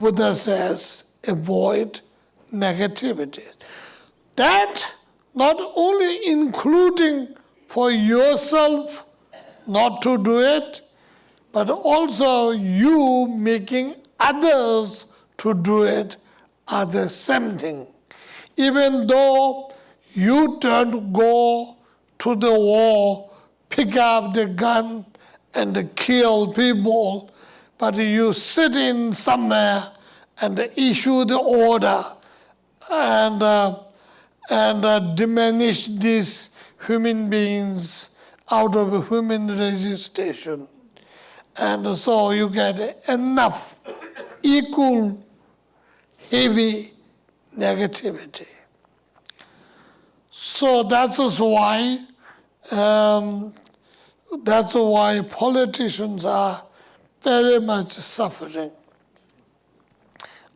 Buddha says, avoid negativity. That not only including for yourself not to do it, but also you making others to do it are the same thing. Even though you don't go to the war, pick up the gun and kill people, but you sit in somewhere and issue the order and diminish these human beings out of human registration. And so you get enough equal heavy negativity. So that's why politicians are very much suffering.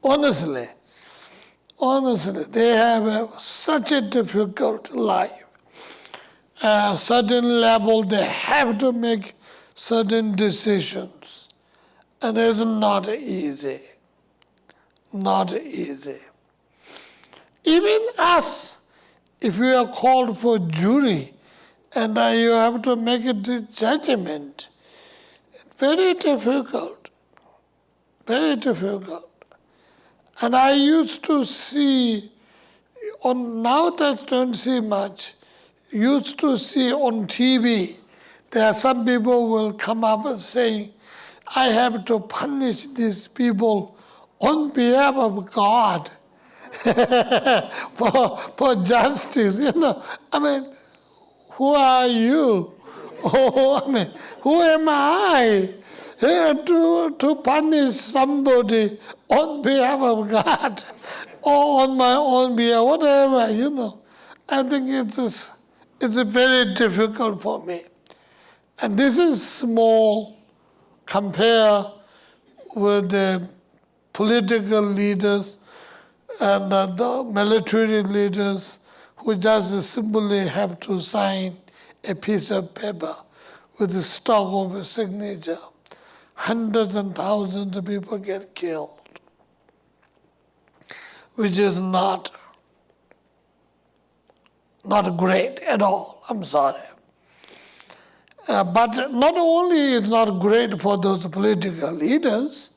Honestly, they have such a difficult life. At a certain level, they have to make certain decisions. And it's not easy. Not easy. Even us, if we are called for jury, and you have to make a judgment, very difficult. Very difficult. And I used to see, nowadays don't see much, used to see on TV, there are some people will come up and say, I have to punish these people on behalf of God for justice. Who are you? Who am I to punish somebody on behalf of God or on my own behalf, whatever, I think it's very difficult for me. And this is small compared with the political leaders and the military leaders who just simply have to sign a piece of paper with the stroke of a signature. Hundreds and thousands of people get killed, which is not great at all. I'm sorry. But not only is not great for those political leaders,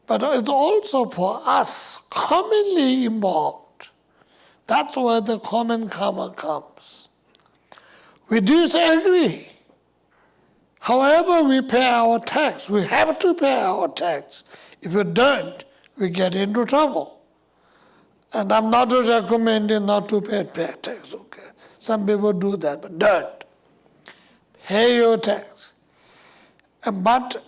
but it's also for us commonly involved. That's where the common karma comes. We disagree. However, we pay our tax. We have to pay our tax. If we don't, we get into trouble. And I'm not recommending not to pay tax, okay? Some people do that, but don't. Pay your tax. But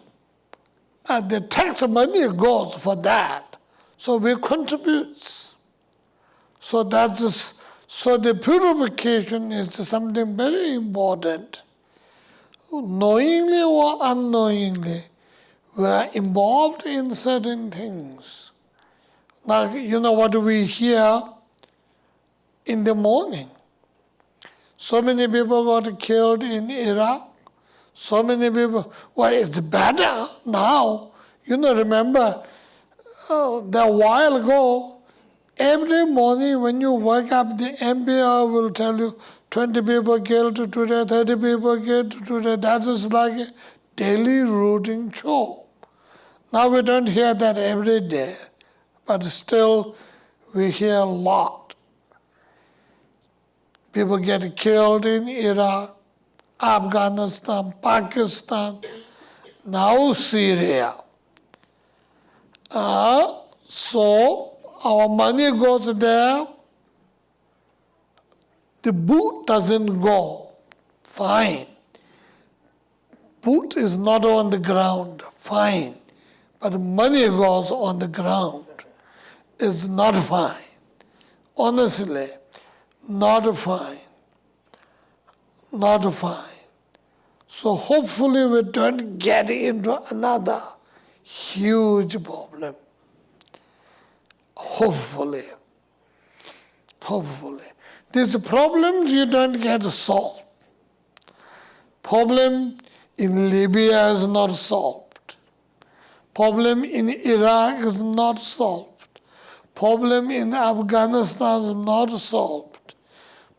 the tax money goes for that. So we contribute. So the purification is something very important. Knowingly or unknowingly, we are involved in certain things. Now, what we hear in the morning. So many people got killed in Iraq. So many people, it's better now. Remember, a while ago, every morning when you wake up, the NPR will tell you 20 people killed today, 30 people killed today. That is like a daily routine show. Now we don't hear that every day, but still we hear a lot. People get killed in Iraq, Afghanistan, Pakistan, now Syria. So our money goes there. The boot doesn't go. Fine. Boot is not on the ground. Fine. But money goes on the ground. It's not fine. Honestly, not fine. Not fine. So hopefully we don't get into another huge problem. Hopefully. These problems you don't get solved. Problem in Libya is not solved. Problem in Iraq is not solved. Problem in Afghanistan is not solved.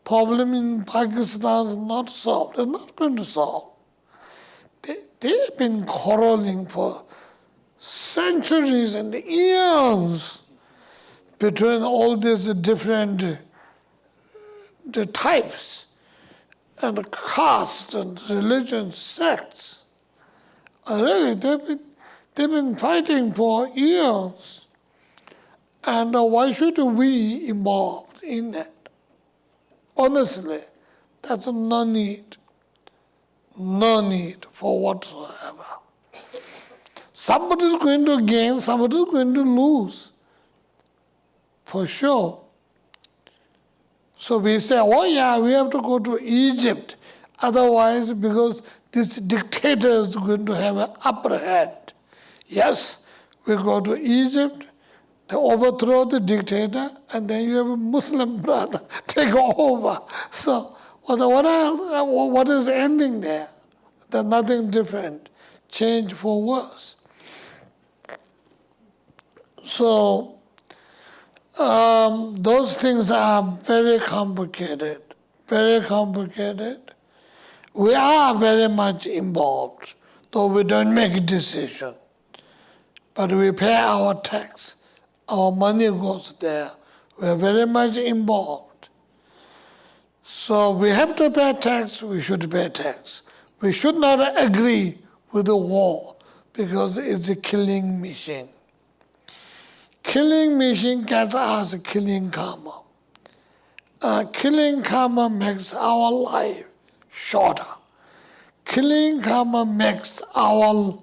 Problem in Pakistan is not solved. It's not going to solve. They've been quarreling for centuries and eons between all these different the types and castes and religion sects. Really, they've been fighting for years. And why should we be involved in that? Honestly, that's no need. No need for whatsoever. Somebody's going to gain, somebody's going to lose. For sure. So we say, oh yeah, we have to go to Egypt. Otherwise, because this dictator is going to have an upper hand. Yes, we go to Egypt, they overthrow the dictator, and then you have a Muslim brother take over. So what is ending there? There's nothing different. Change for worse. So those things are very complicated, very complicated. We are very much involved, though we don't make a decision. But we pay our tax. Our money goes there. We are very much involved. So we have to pay tax, we should pay tax. We should not agree with the war because it's a killing machine. Killing machine gets us killing karma. Killing karma makes our life shorter. Killing karma makes our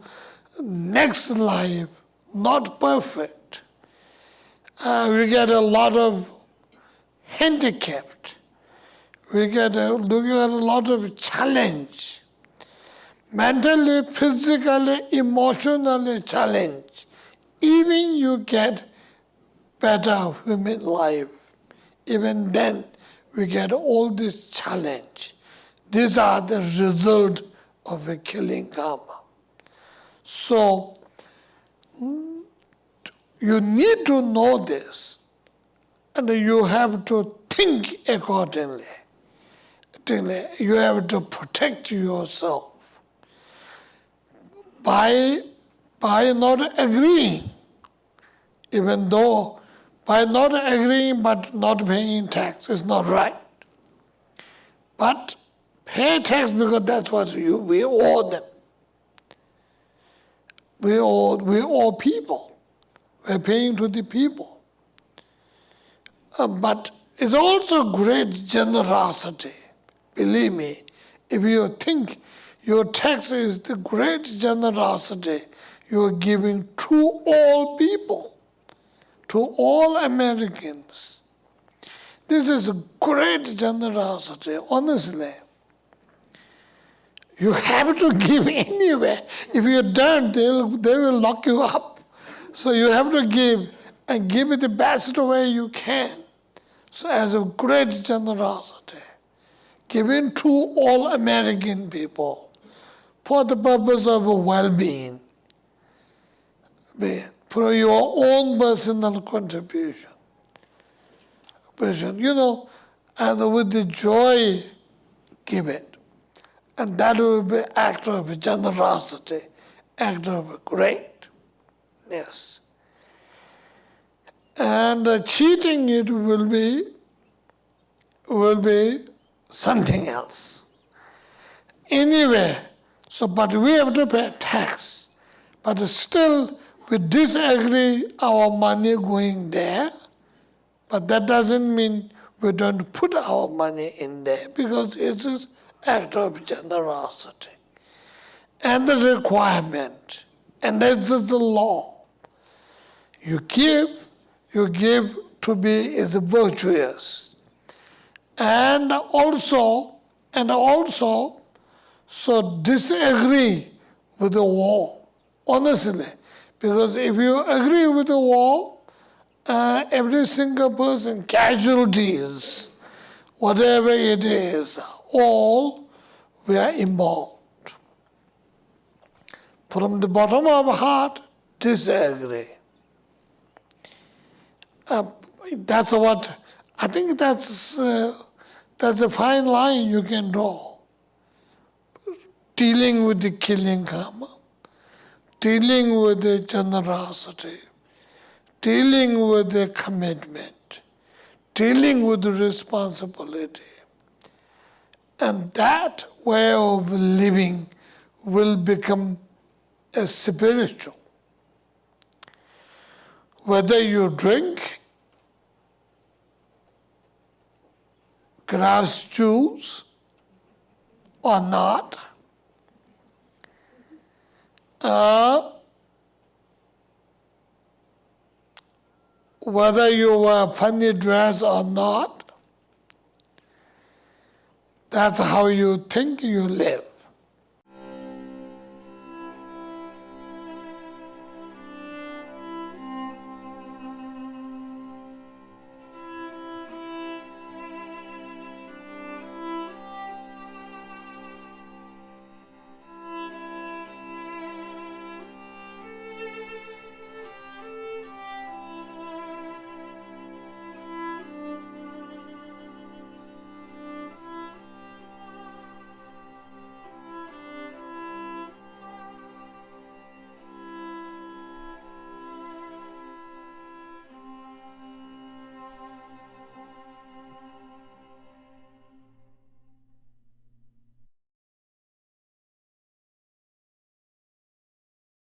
next life not perfect. We get a lot of handicapped. We get a lot of challenge. Mentally, physically, emotionally challenged. Even you get better human life. Even then, we get all this challenge. These are the result of a killing karma. So, you need to know this, and you have to think accordingly. You have to protect yourself by not agreeing, even though by not agreeing but not paying tax is not right. But pay tax because that's what we owe them. We owe people. We're paying to the people. But it's also great generosity. Believe me, if you think your tax is the great generosity you're giving to all people, to all Americans. This is a great generosity, honestly. You have to give anyway. If you don't, they will lock you up. So you have to give, and give it the best way you can. So as a great generosity, given to all American people for the purpose of well-being, for your own personal contribution. And with the joy, give it. And that will be act of generosity, act of greatness. And cheating it will be something else. Anyway, but we have to pay tax. But still, we disagree our money going there. But that doesn't mean we don't put our money in there because it is act of generosity. And the requirement, and that is the law. You give to be is virtuous. And also, so disagree with the war, honestly. Because if you agree with the war, every single person, casualties, whatever it is, all we are involved. From the bottom of our heart, disagree. That's what, I think that's a fine line you can draw. Dealing with the killing karma, dealing with the generosity, dealing with the commitment, dealing with the responsibility. And that way of living will become a spiritual. Whether you drink grass juice or not, whether you wear funny dress or not, that's how you think you live.